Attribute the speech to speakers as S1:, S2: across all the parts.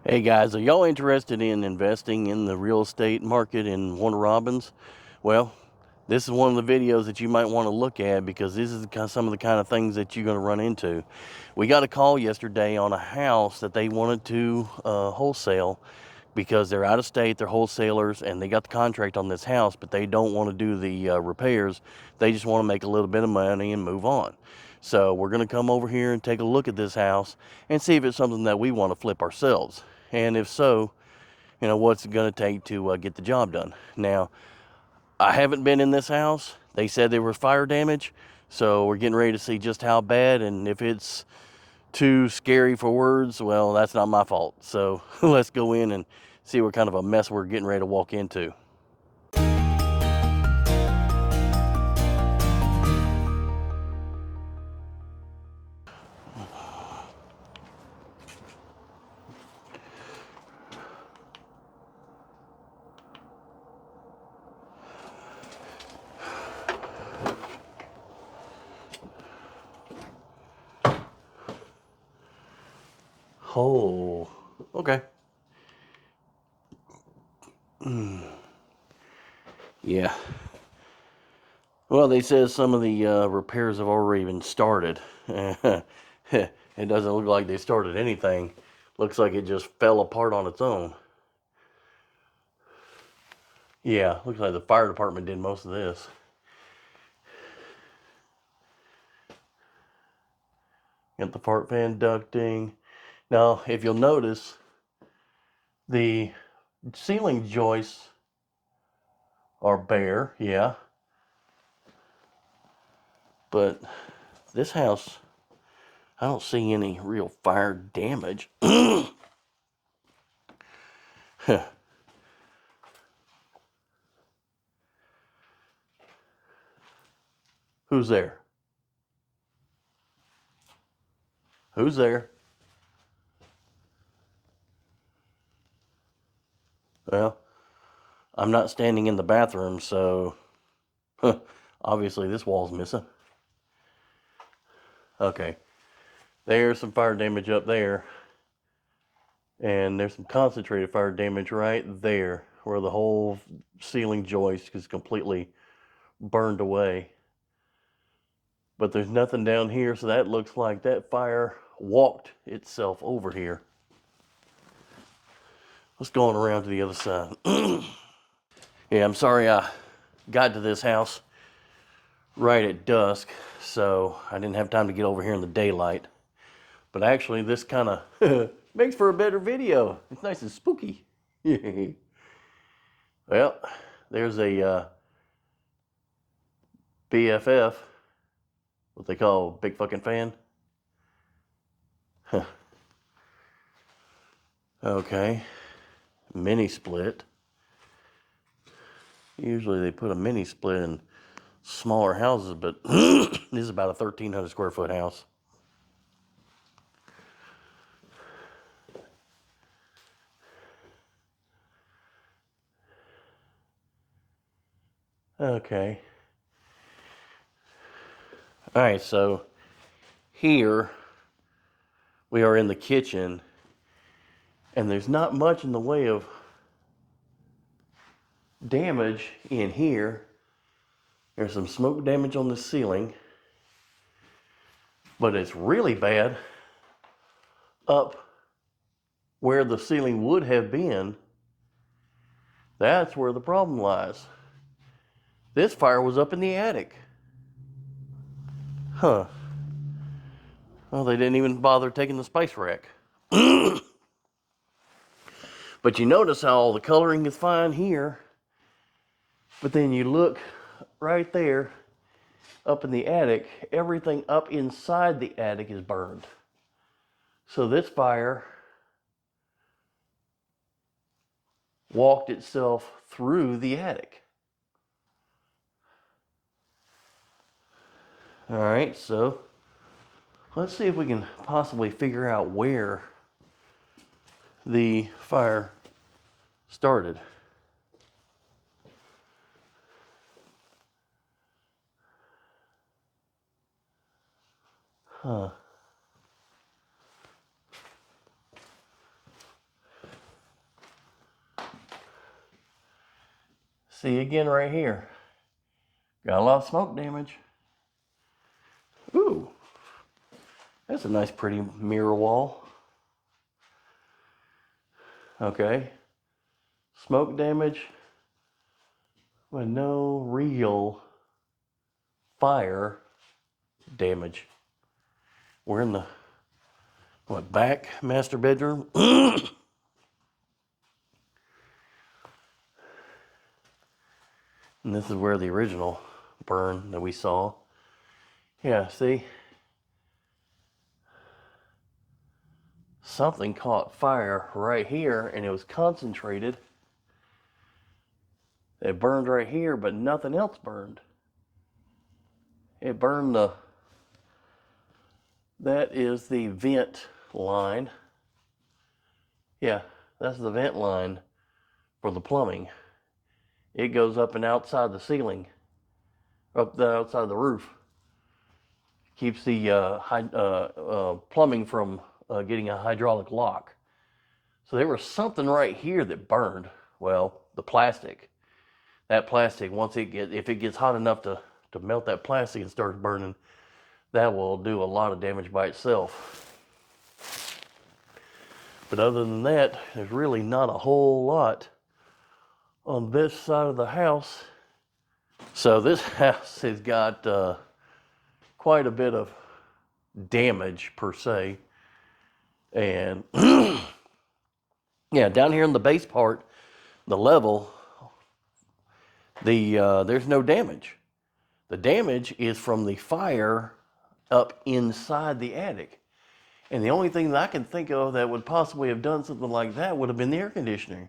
S1: Hey guys, are y'all interested in investing in the real estate market in Warner Robins? Well, this is one of the videos that you might want to look at because this is some of the kind of things that you're going to run into. We got a call yesterday on a house that they wanted to wholesale because they're out of state, they're wholesalers, and they got the contract on this house, but they don't want to do the repairs. They just want to make a little bit of money and move on. So we're going to come over here and take a look at this house and see if it's something that we want to flip ourselves. And if so, what's it going to take to get the job done. Now, I haven't been in this house. They said there was fire damage, so we're getting ready to see just how bad, and if it's too scary for words, well, that's not my fault. So let's go in and see what kind of a mess we're getting ready to walk into. Oh, okay. Yeah. Well, they said some of the repairs have already been started. It doesn't look like they started anything. Looks like it just fell apart on its own. Yeah, looks like the fire department did most of this. Got the fart fan ducting. Now, if you'll notice, the ceiling joists are bare, yeah. But this house, I don't see any real fire damage. Who's there? Who's there? Well, I'm not standing in the bathroom, so obviously this wall's missing. Okay, there's some fire damage up there, and there's some concentrated fire damage right there where the whole ceiling joist is completely burned away. But there's nothing down here, so that looks like that fire walked itself over here. Let's go on around to the other side. Yeah, I'm sorry I got to this house right at dusk, so I didn't have time to get over here in the daylight. But actually, this kind of makes for a better video. It's nice and spooky. Well, there's a BFF, what they call big fucking fan. Okay, mini split. Usually they put a mini split in smaller houses, but this is about a 1,300 square foot house. Okay. All right, so here we are in the kitchen, and there's not much in the way of damage in here. There's some smoke damage on the ceiling, but it's really bad up where the ceiling would have been. That's where the problem lies. This fire was up in the attic. Huh. Well, they didn't even bother taking the spice rack. But you notice how all the coloring is fine here. But then you look right there up in the attic, everything up inside the attic is burned. So this fire walked itself through the attic. All right, so let's see if we can possibly figure out where the fire started. Huh. See again right here. Got a lot of smoke damage. Ooh, that's a nice pretty mirror wall. Okay, smoke damage with no real fire damage. We're in the back master bedroom. And this is where the original burn that we saw. Yeah, see? Something caught fire right here and it was concentrated. It burned right here, but nothing else burned. It burned that is the vent line. Yeah, that's the vent line for the plumbing. It goes up and outside the ceiling, up the outside the roof. Keeps the plumbing from getting a hydraulic lock. So there was something right here that burned. Well, the plastic. That plastic, if it gets hot enough to melt that plastic and starts burning, that will do a lot of damage by itself. But other than that, there's really not a whole lot on this side of the house. So this house has got quite a bit of damage per se. And yeah, down here in the base part, the level, there's no damage. The damage is from the fire up inside the attic. And the only thing that I can think of that would possibly have done something like that would have been the air conditioning.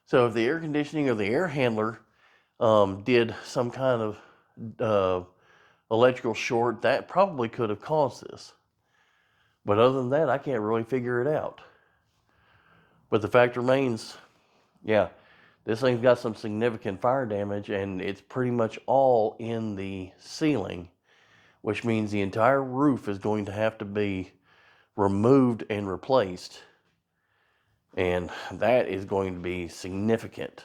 S1: So if the air conditioning or the air handler did some kind of electrical short, that probably could have caused this. But other than that, I can't really figure it out. But the fact remains, yeah, this thing's got some significant fire damage, and it's pretty much all in the ceiling, which means the entire roof is going to have to be removed and replaced. And that is going to be significant.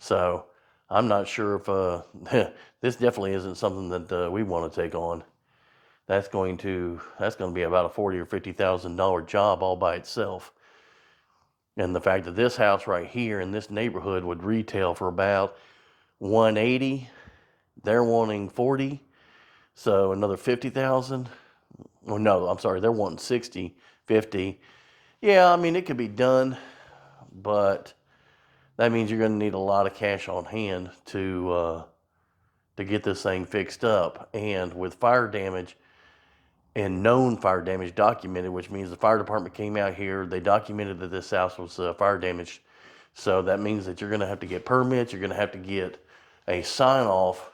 S1: So I'm not sure if this definitely isn't something that we want to take on. That's going to be about a $40,000 or $50,000 job all by itself. And the fact that this house right here in this neighborhood would retail for about $180,000, they're wanting $40,000, so another $50,000. Oh no, I'm sorry, they're wanting $60,000, $50,000. Yeah, I mean it could be done, but that means you're going to need a lot of cash on hand to get this thing fixed up. And with fire damage and known fire damage documented, which means the fire department came out here, they documented that this house was fire damaged. So that means that you're going to have to get permits. You're going to have to get a sign-off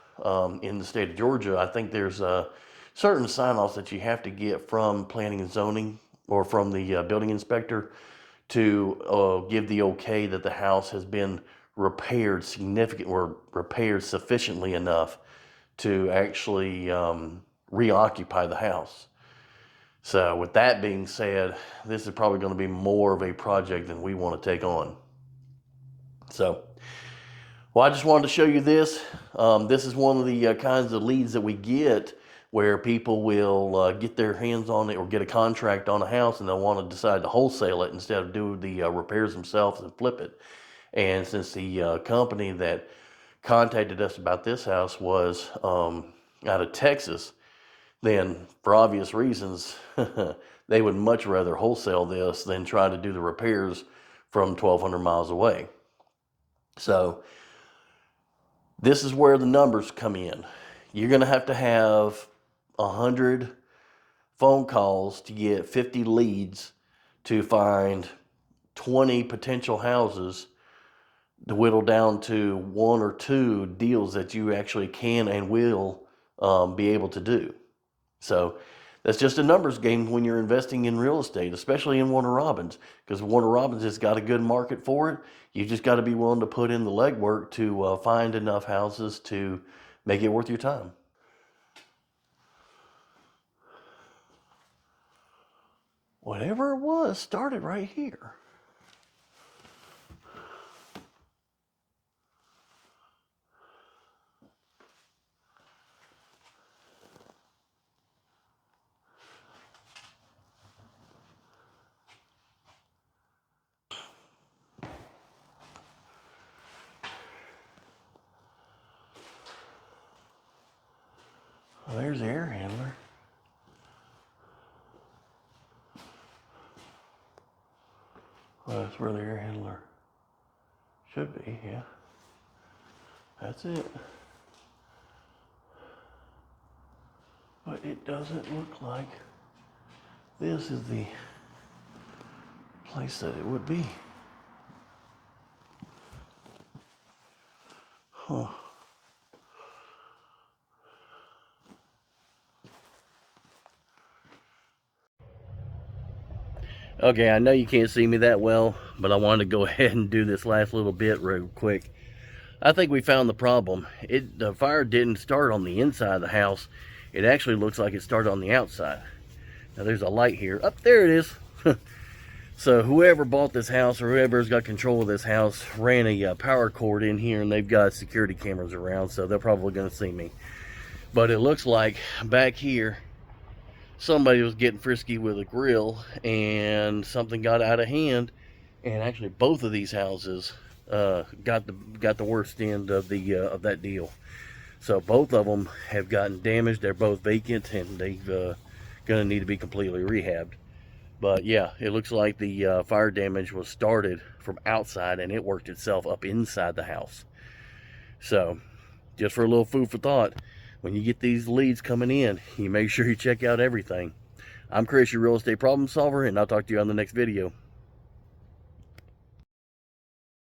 S1: in the state of Georgia. I think there's certain sign-offs that you have to get from planning and zoning or from the building inspector to give the okay that the house has been repaired sufficiently enough to actually reoccupy the house. So with that being said, this is probably going to be more of a project than we want to take on. So, well, I just wanted to show you this. This is one of the kinds of leads that we get where people will get their hands on it or get a contract on a house and they'll want to decide to wholesale it instead of do the repairs themselves and flip it. And since the company that contacted us about this house was out of Texas, then for obvious reasons, they would much rather wholesale this than try to do the repairs from 1,200 miles away. So this is where the numbers come in. You're going to have 100 phone calls to get 50 leads to find 20 potential houses to whittle down to 1 or 2 deals that you actually can and will be able to do. So that's just a numbers game when you're investing in real estate, especially in Warner Robins, because Warner Robins has got a good market for it. You just got to be willing to put in the legwork to find enough houses to make it worth your time. Whatever it was started right here. Well, there's the air handler. Well, that's where the air handler should be, yeah. That's it. But it doesn't look like this is the place that it would be. Huh. Okay, I know you can't see me that well, but I wanted to go ahead and do this last little bit real quick. I think we found the problem. The fire didn't start on the inside of the house. It actually looks like it started on the outside. Now there's a light here. Up there it is. So whoever bought this house or whoever's got control of this house ran a power cord in here, and they've got security cameras around, so they're probably going to see me. But it looks like back here somebody was getting frisky with a grill and something got out of hand, and actually both of these houses got the worst end of that deal. So both of them have gotten damaged. They're both vacant, and they've gonna need to be completely rehabbed. But yeah, it looks like the fire damage was started from outside and it worked itself up inside the house. So just for a little food for thought, when you get these leads coming in, you make sure you check out everything. I'm Chris, your real estate problem solver, and I'll talk to you on the next video.